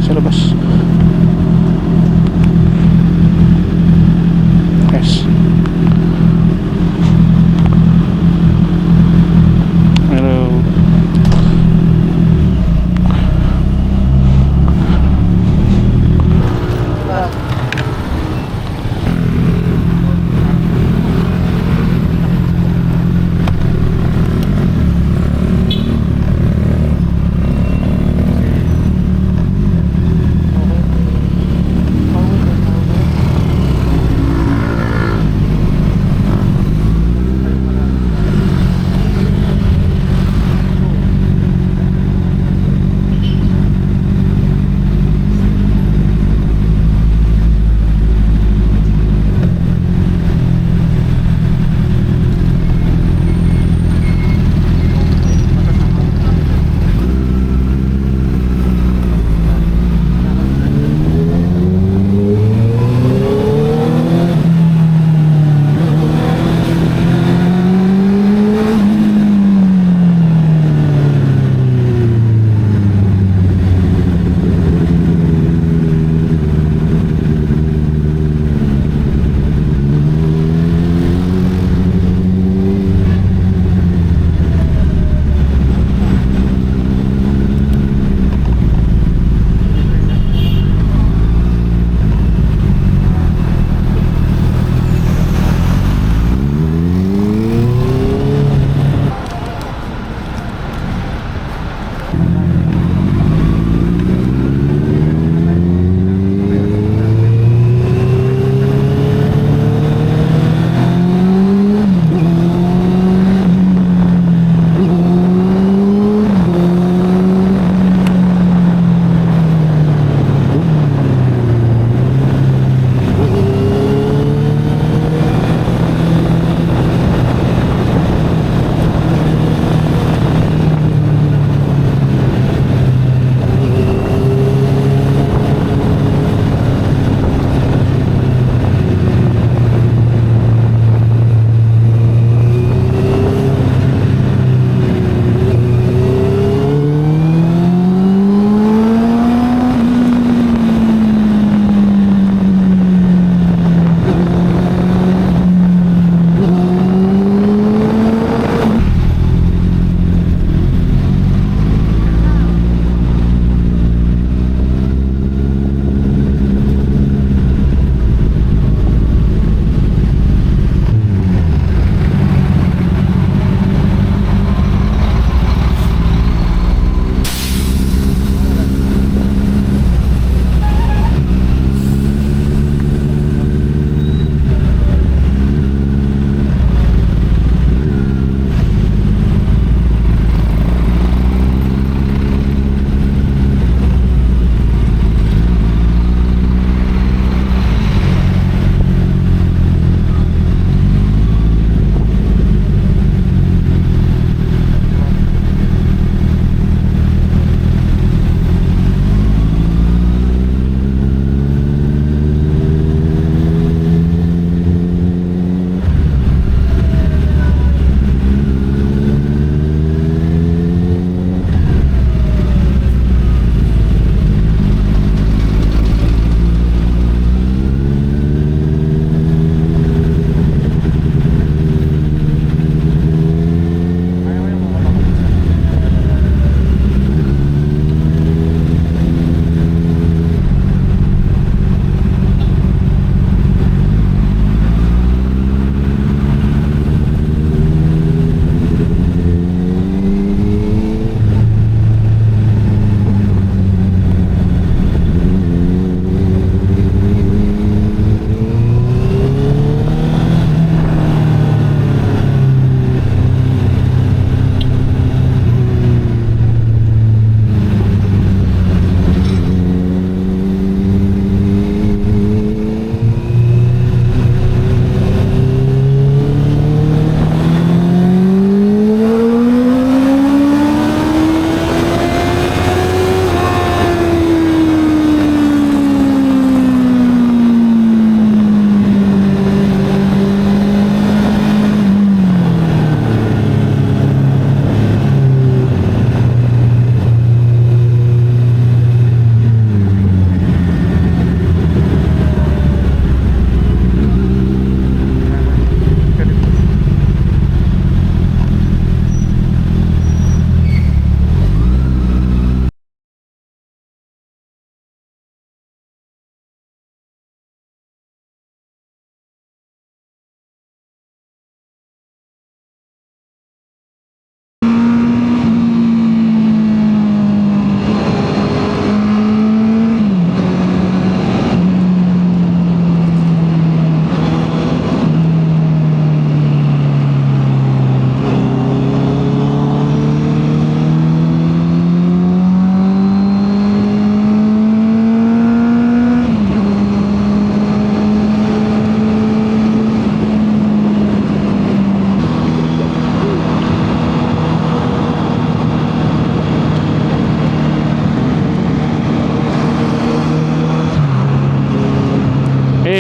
tayo sa labas. Yes. Hello.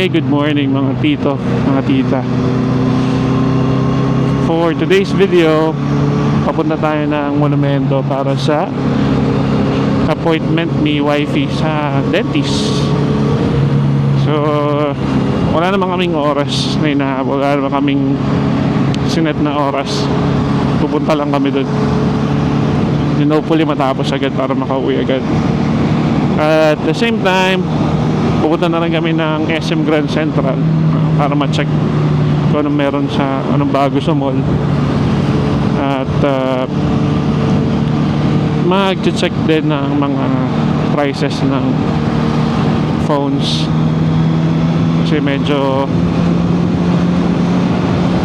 Hey, good morning mga tito, mga tita. For today's video, papunta tayo ng monumento para sa appointment ni wifey sa dentist. So, wala naman kaming oras na inahabol. Wala naman kaming sinet na oras. Pupunta lang kami doon. And hopefully matapos agad para makauwi agad. At the same time, pupunta na rin kami ng SM Grand Central para ma-check kung anong meron sa anong bago sa mall. At mag-check din ng mga prices ng phones. Kasi medyo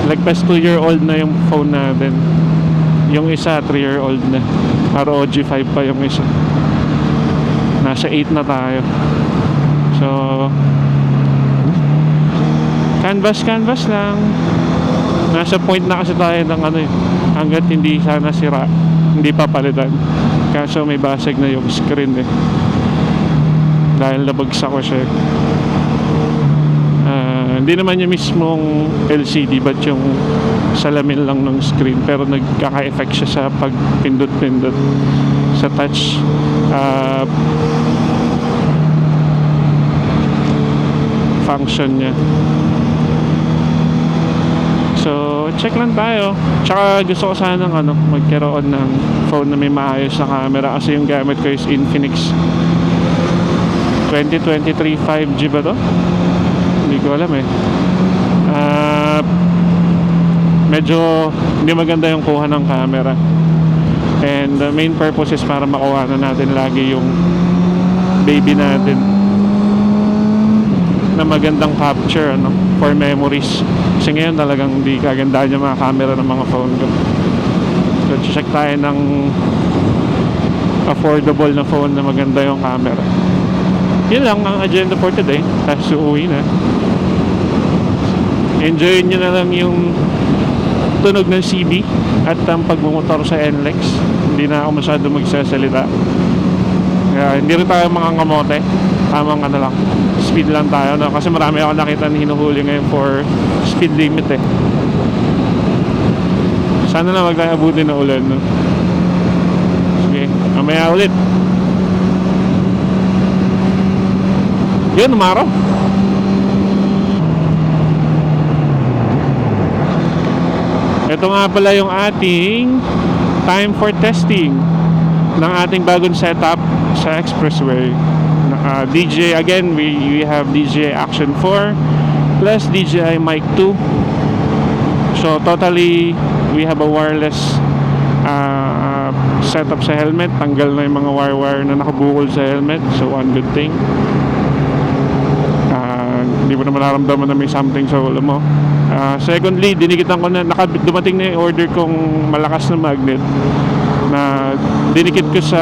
lagpas 2-year-old na yung phone natin. Yung isa 3-year-old na. ROG 5 pa yung isa. Nasa 8 na tayo. So canvas lang. Nasa point na kasi tayo ng ano eh, hanggat hindi sana sira, hindi papalitan. Kaso may basag na yung screen eh, dahil nabagsak ko siya. Hindi naman yung mismong LCD, but yung salamin lang ng screen. Pero nagkaka-effect siya sa pagpindot-pindot sa touch function niya. So, check lang tayo. Tsaka gusto ko sanang magkaroon ng phone na may maayos na camera kasi yung gamit ko is Infinix 2023 5G ba to? Hindi ko alam eh. Medyo hindi maganda yung kuha ng camera. And the main purpose is para makuha na natin lagi yung baby natin na magandang capture for memories. Kasi ngayon talagang hindi kagandaan yung mga camera ng mga phone ko. So check tayo ng affordable na phone na maganda yung camera. Yun lang ang agenda for today. Tapos uuwi na. Enjoyin nyo na lang yung tunog ng CB at ang pagmumotor sa NLEX. Hindi na ako masyado magsasalita. Kaya hindi rin tayo mga ngamote. Tamang lang, speed lang tayo kasi marami ako nakita na hinuhuli ngayon for speed limit eh. Sana na wag tayo abutin na ulan Sige, mamaya ulit. Yun, umaraw. Ito nga pala yung ating time for testing ng ating bagong setup sa Expressway. DJI again, we have DJI Action 4 plus DJI Mic 2. So totally we have a wireless setup sa helmet. Tanggal na yung mga wire na nakabukol sa helmet. So one good thing. Hindi mo na mararamdaman na may something sa ulo mo. Secondly, dinikitan ko na, dumating na yung order kong malakas na magnet na dinikit ko sa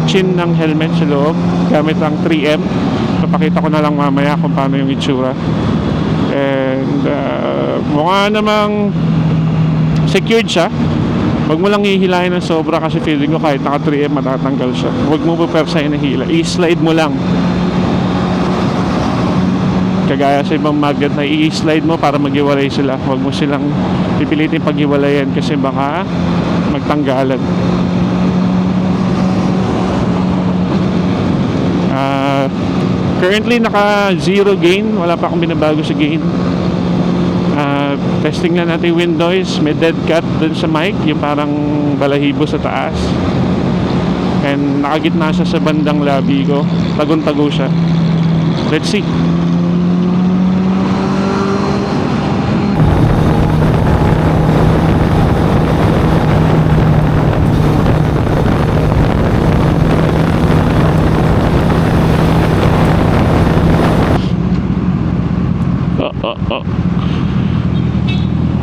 chin ng helmet sa loob gamit ang 3M. Papakita ko na lang mamaya kung paano yung itsura. And mukha namang secured siya. Huwag mo lang hihilahin ng sobra kasi feeling ko kahit naka 3M matatanggal siya. Huwag mo pupersahin na hila, i-slide mo lang. Kagaya sa ibang magnet na i-slide mo para maghiwalay sila. Huwag mo silang pipilitin paghiwalayan kasi baka magtanggalan. Currently naka 0 gain, wala pa akong binabago sa gain. Testing na natin wind noise. May dead cat dun sa mic, yung parang balahibo sa taas, and nakagitna siya sa bandang labi ko. Tagon-tago siya. Let's see.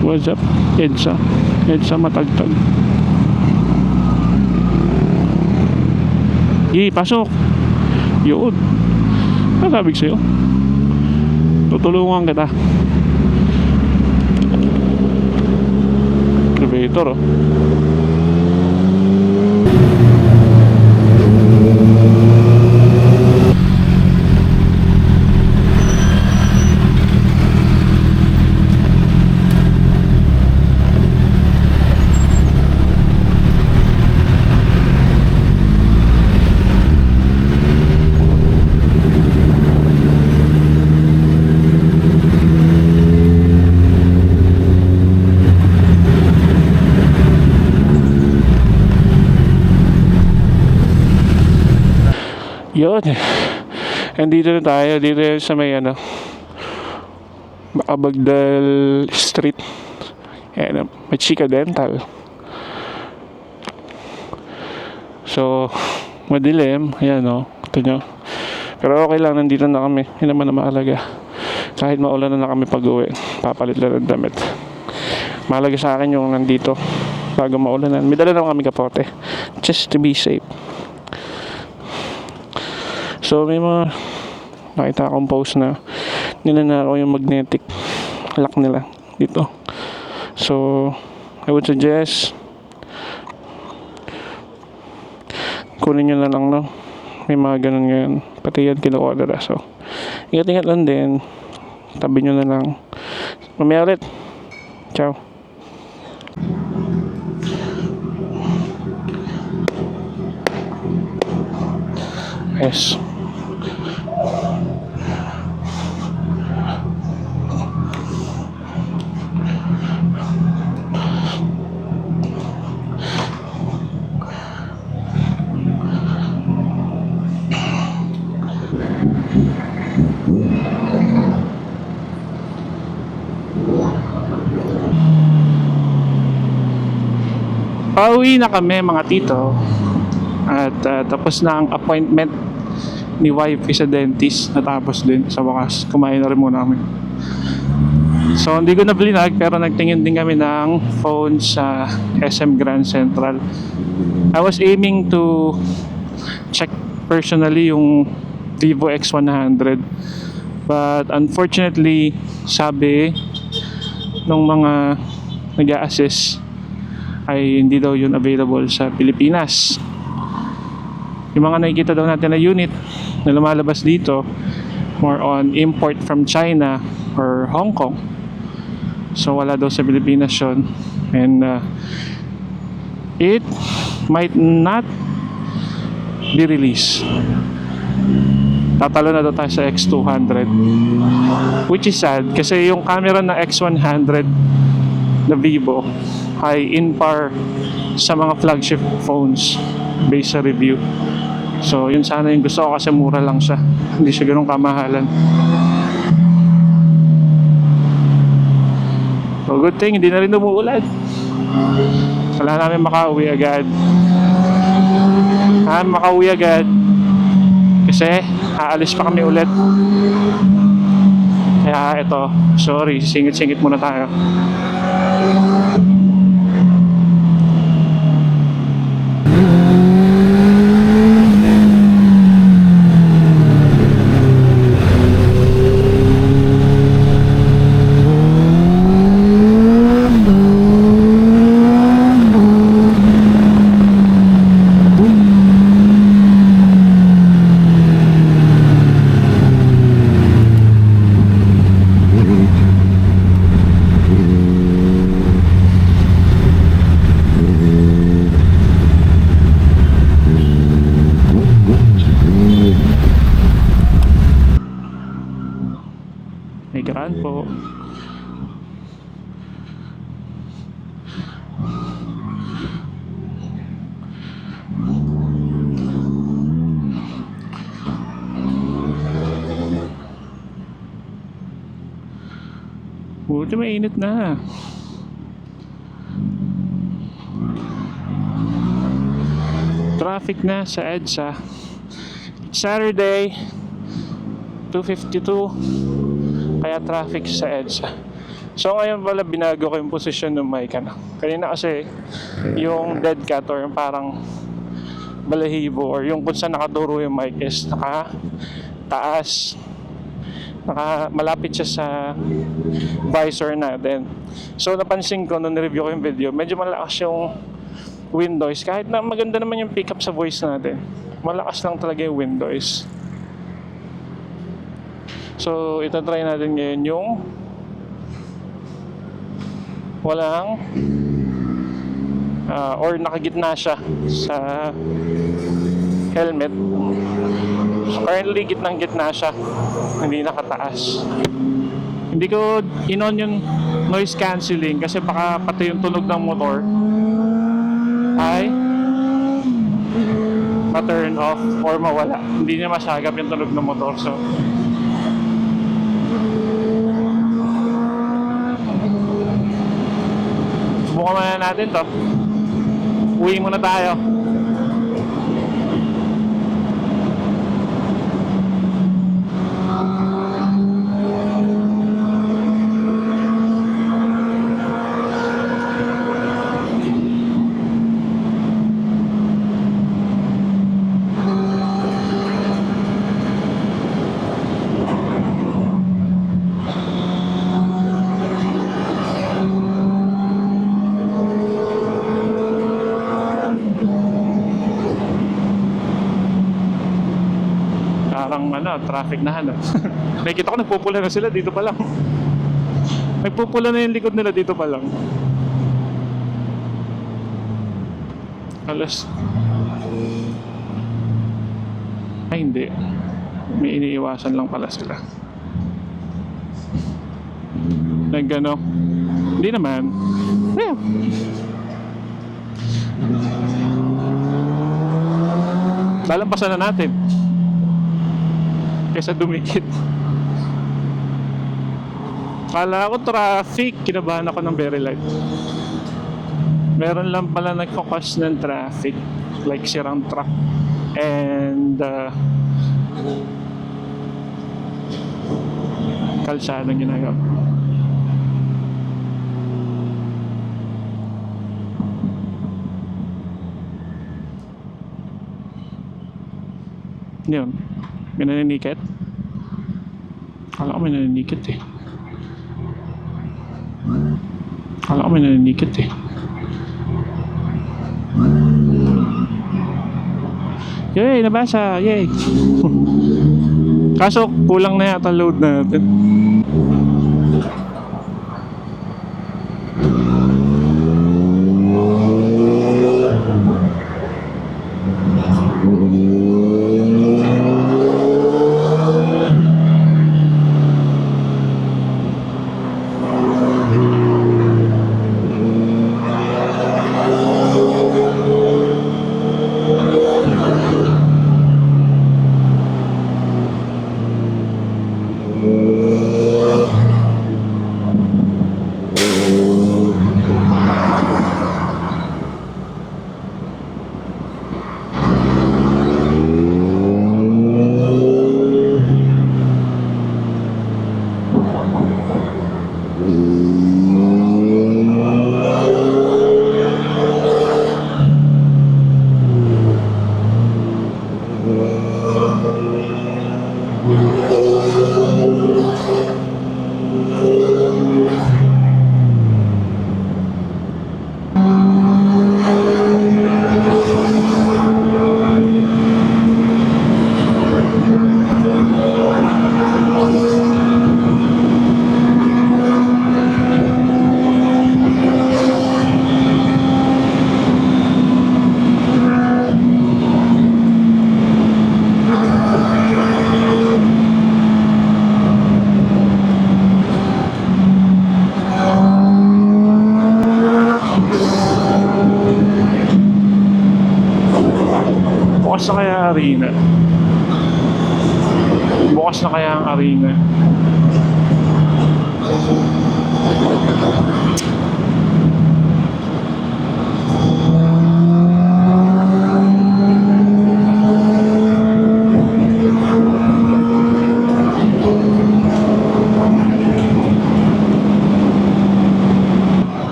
What's up? EDSA matagtag. Pasok. Yun. Ano sabi sa'yo? Tutulungan kita. Elevator Yun. And dito na tayo. Dito sa may Macabagdal Street. Ayan, may Chica Dental. So, madilim. Ayan, ito nyo. Pero okay lang, nandito na kami. Hindi naman na mahalaga. Kahit maulan na kami pag-uwi, papalit lang ng damit. Mahalaga sa akin yung nandito bago maulanan. May dala naman kami kapote. Just to be safe. So, may mga nakita akong post na ninanakaw yung magnetic lock nila dito. So, I would suggest kunin nyo na lang, no? May mga ganun ngayon. Pati yan kinukodera. So, ingat-ingat lang din. Tabi nyo na lang. Mamaya ulit. Ciao. Yes. Pauwi na kami mga tito. At tapos na ang appointment ni wife sa dentist. Natapos din sa wakas. Kumain na rin muna kami. So hindi ko na blinag pero nagtingin din kami ng phone sa SM Grand Central. I was aiming to check personally yung Vivo X100. But unfortunately, sabi nung mga nag-a-assist ay hindi daw yun available sa Pilipinas. Yung mga nakikita daw natin na unit na lumalabas dito, more on import from China or Hong Kong. So wala daw sa Pilipinas yun. And it might not be released. Tatalo na daw tayo sa X200, which is sad kasi yung camera na X100 na Vivo ay in par sa mga flagship phones based sa review. So yun sana yung gusto ko kasi mura lang siya, hindi siya ganun kamahalan. So good thing hindi na rin umuulan. Wala namin makauwi agad. Makauwi agad kasi aalis pa kami ulit. Kaya ito, sorry, singit-singit muna tayo. May karaan po. Buti mainit na. Traffic na sa EDSA. Saturday 2:52. Kaya traffic sa EDSA. So ngayon pala binago ko yung posisyon ng mic. Kanina kasi yung dead cat or yung parang balahibo or yung kung saan nakaduro yung mic is naka-taas. Malapit siya sa visor natin. So napansin ko nung nireview ko yung video, medyo malakas yung wind noise. Kahit na maganda naman yung pickup sa voice natin, malakas lang talaga yung wind noise. So, itatry natin ngayon yung walang or nakagitna siya sa helmet. So, currently, gitnang-gitna siya. Hindi nakataas. Hindi ko in-on yung noise cancelling kasi baka pati yung tunog ng motor ay ma-turn off or mawala. Hindi niya masagap yung tunog ng motor. So, subukan muna natin to. Uwi muna tayo. Parang traffic na Nakikita ko nagpupula na sila dito pa lang. Nagpupula na yung likod nila dito pa lang. Alas. Ay hindi. May iniiwasan lang pala sila. Nagano? Hindi naman. Yeah. Lalampasan na natin kaysa dumikit. Kala ko traffic, kinabahan ako ng very light. Meron lang pala nagfocus ng traffic, like sirang truck and kalsadang ginagawa. Yun. May naniniket? Kala ko may naniniket eh. Kala ko may naniniket eh. Yay! Nabasa! Yay! Kaso kulang na yata load natin. Bukas na kaya arena? Bukas na kaya ang arena?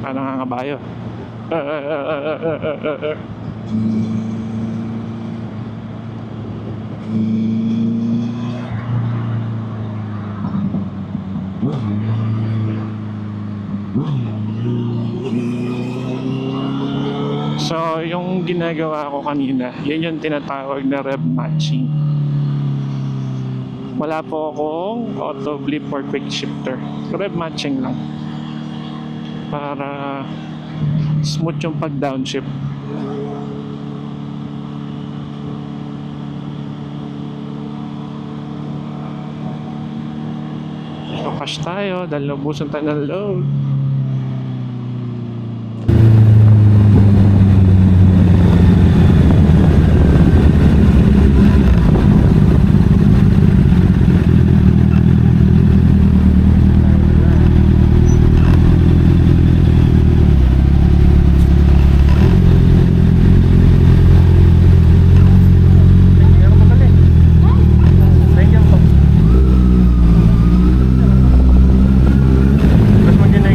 Ano nga nga bayo? So, yung ginagawa ko kanina, yun yung tinatawag na rev matching. Wala po akong auto blip or quick shifter. Rev matching lang. Para smooth yung pag downshift. Cash tayo dahil naubusan tayo ng load. Mas mag-inay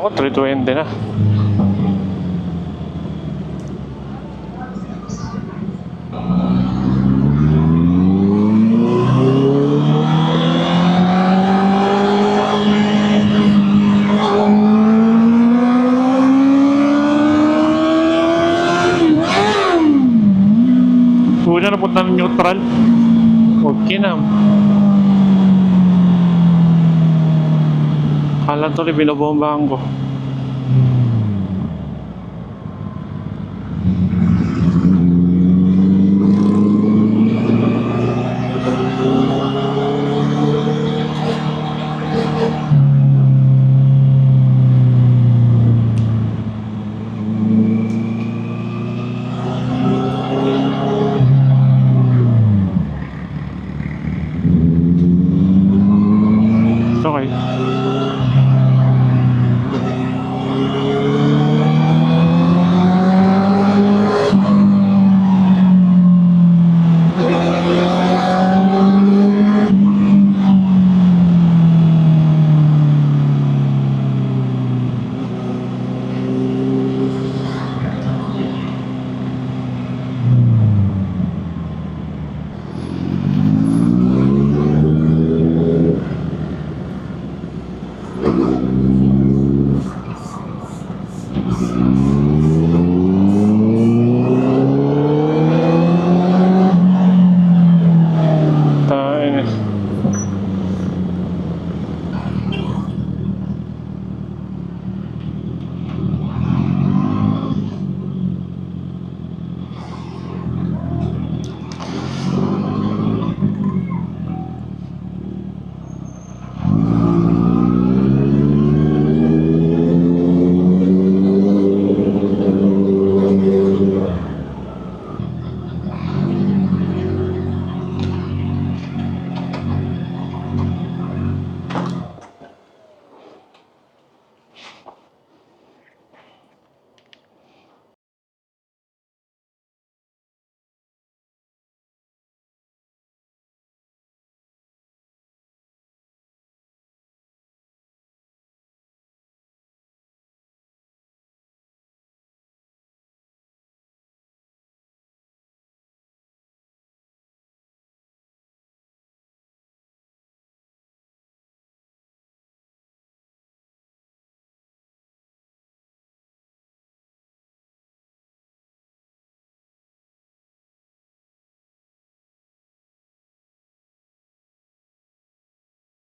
ko 320 na. Una na punta ng neutral. Okay na. Kala tuloy binobombahan ko. Okay.